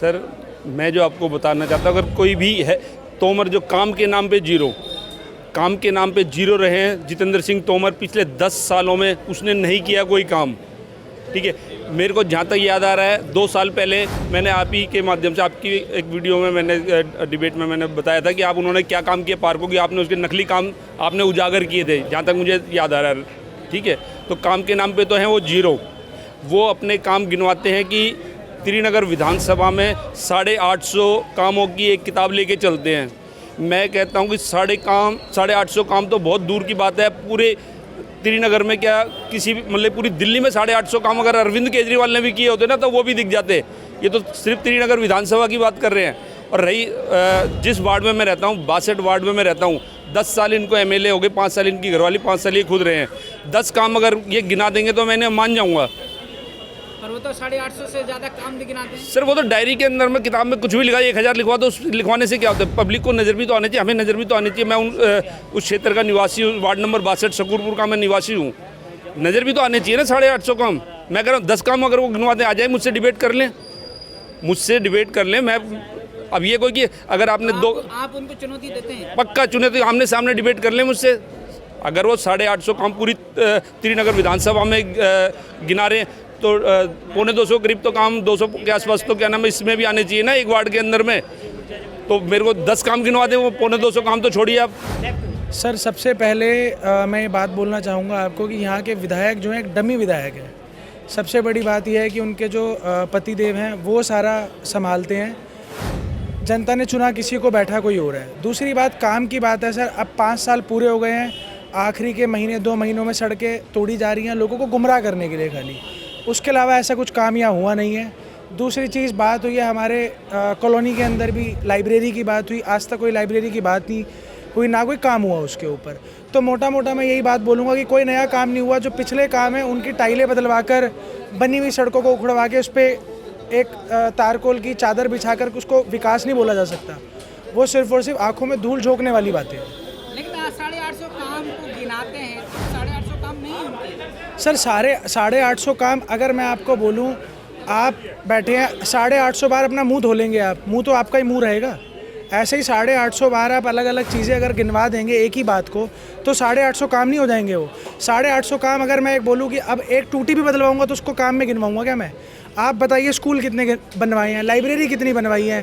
Sir मैं जो आपको बताना चाहता हूँ, अगर कोई भी है तोमर जो काम के नाम पे जीरो रहे हैं, जितेंद्र सिंह तोमर पिछले 10 सालों में उसने नहीं किया कोई काम, ठीक है। मेरे को जहाँ तक याद आ रहा है 2 साल पहले मैंने आप ही के माध्यम से आपकी एक वीडियो में मैंने डिबेट में मैंने बताया था कि आप उन्होंने क्या काम किया पार्कों की, आपने उसके नकली काम आपने उजागर किए थे, जहाँ तक मुझे याद आ रहा है, ठीक है। तो काम के नाम पे तो हैं वो जीरो। वो अपने काम गिनवाते हैं कि श्रीनगर विधानसभा में 850 कामों की एक किताब लेके चलते हैं। मैं कहता हूँ कि 850 काम तो बहुत दूर की बात है। पूरे श्रीनगर में क्या किसी भी मतलब पूरी दिल्ली में 850 काम अगर अरविंद केजरीवाल ने भी किए होते ना तो वो भी दिख जाते। ये तो सिर्फ श्रीनगर विधानसभा की बात कर रहे हैं। और रही जिस वार्ड में मैं रहता हूँ 62 वार्ड में मैं रहता हूँ, 10 साल इनको एमएलए हो गए, 5 साल इनकी घरवाली, 5 साल ये खुद रहे हैं। 10 काम अगर ये गिना देंगे तो मैंने मान जाऊँगा। पर वो तो 850 से ज़्यादा काम भी गिनाते हैं सर। वो तो डायरी के अंदर में किताब में कुछ भी लिखा, 1000 लिखवा दो, लिखवाने से क्या होता है? पब्लिक को नज़र भी तो आनी चाहिए, हमें नज़र भी तो आनी चाहिए। मैं उस क्षेत्र का निवासी हूँ, वार्ड नंबर 62 शकूरपुर का मैं निवासी हूँ, नज़र भी तो आने चाहिए ना 850 काम। मैं कह रहा हूँ 10 काम अगर वो गिनवाते आ जाए, मुझसे डिबेट कर लें, मैं अब ये कोई कि अगर आपने आप उनको चुनौती देते हैं? पक्का चुने तो आमने सामने डिबेट कर लें मुझसे। अगर वो 850 काम पूरी श्रीनगर विधानसभा में गिना रहे हैं तो 250 करीब तो काम 200 के आसपास तो क्या नाम है इसमें भी आने चाहिए ना एक वार्ड के अंदर में। तो मेरे को 10 काम गिनवा दें, वो 250 काम तो छोड़िए आप। सर सबसे पहले मैं ये बात बोलना चाहूँगा आपको कि यहाँ के विधायक जो हैं एक डमी विधायक है। सबसे बड़ी बात यह है कि उनके जो पतिदेव हैं वो सारा संभालते हैं, जनता ने चुना किसी को, बैठा कोई और है। दूसरी बात काम की बात है सर, अब 5 साल पूरे हो गए हैं, आखिरी के महीने 2 महीनों में सड़कें तोड़ी जा रही हैं लोगों को गुमराह करने के लिए खाली। उसके अलावा ऐसा कुछ काम यहाँ हुआ नहीं है। दूसरी चीज़ बात हुई है हमारे कॉलोनी के अंदर भी लाइब्रेरी की बात हुई, आज तक कोई लाइब्रेरी की बात नहीं हुई, ना कोई काम हुआ उसके ऊपर। तो मोटा मैं यही बात बोलूँगा कि कोई नया काम नहीं हुआ। जो पिछले काम है उनकी टाइलें बदलवा कर, बनी हुई सड़कों को उखड़वा के उस पर एक तारकोल की चादर बिछाकर उसको विकास नहीं बोला जा सकता। वो सिर्फ और सिर्फ आँखों में धूल झोंकने वाली बातें हैं। लेकिन 850 काम को गिनाते हैं तो 850 काम नहीं होंगे सर। 850 काम अगर मैं आपको बोलूं, आप बैठे हैं 850 बार अपना मुंह धो लेंगे आप, मुंह तो आपका ही मुंह रहेगा। ऐसे ही 850 बार आप अलग अलग चीज़ें अगर गिनवा देंगे एक ही बात को तो 850 काम नहीं हो जाएंगे वो। 850 काम अगर मैं एक बोलूँ कि अब एक टूटी भी बदलवाऊंगा तो उसको काम में गिनवाऊंगा क्या मैं? आप बताइए स्कूल कितने बनवाए हैं, लाइब्रेरी कितनी बनवाई है,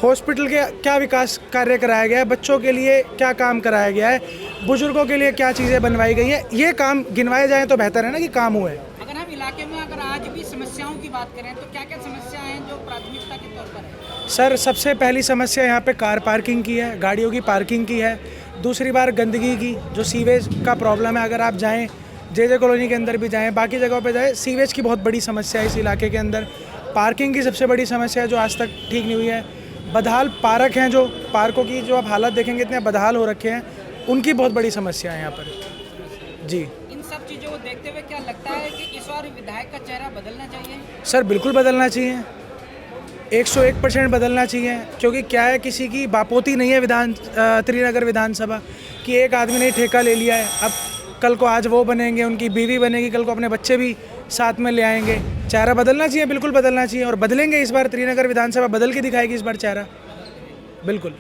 हॉस्पिटल के क्या विकास कार्य कराया गया है, बच्चों के लिए क्या काम कराया गया है, बुजुर्गों के लिए क्या चीज़ें बनवाई गई हैं, ये काम गिनवाए जाएँ तो बेहतर है ना कि काम हुए। अगर हम इलाके में अगर आज भी समस्याओं की बात करें तो क्या क्या समस्याएं हैं जो प्राथमिकता के तौर पर है? सर सबसे पहली समस्या यहाँ पे कार पार्किंग की है, गाड़ियों की पार्किंग की है। दूसरी बार गंदगी की, जो सीवेज का प्रॉब्लम है। अगर आप जाएँ जे कॉलोनी के अंदर भी जाएँ, बाकी जगहों पे जाएँ, सीवेज की बहुत बड़ी समस्या है इस इलाके के अंदर। पार्किंग की सबसे बड़ी समस्या है जो आज तक ठीक नहीं हुई है। बदहाल पार्क हैं, जो पार्कों की जो आप हालत देखेंगे इतने बदहाल हो रखे हैं, उनकी बहुत बड़ी समस्या है यहाँ पर जी। इन सब चीज़ों को देखते हुए क्या लगता है कि इस बार विधायक का चेहरा बदलना चाहिए? सर बिल्कुल बदलना चाहिए, 101% बदलना चाहिए। क्योंकि क्या है, किसी की बापोती नहीं है श्रीनगर विधानसभा कि एक आदमी ने ठेका ले लिया है। अब कल को आज वो बनेंगे, उनकी बीवी बनेगी, कल को अपने बच्चे भी साथ में ले आएंगे। चेहरा बदलना चाहिए, बिल्कुल बदलना चाहिए। और बदलेंगे इस बार, श्रीनगर विधानसभा बदल के दिखाएगी इस बार चेहरा, बिल्कुल।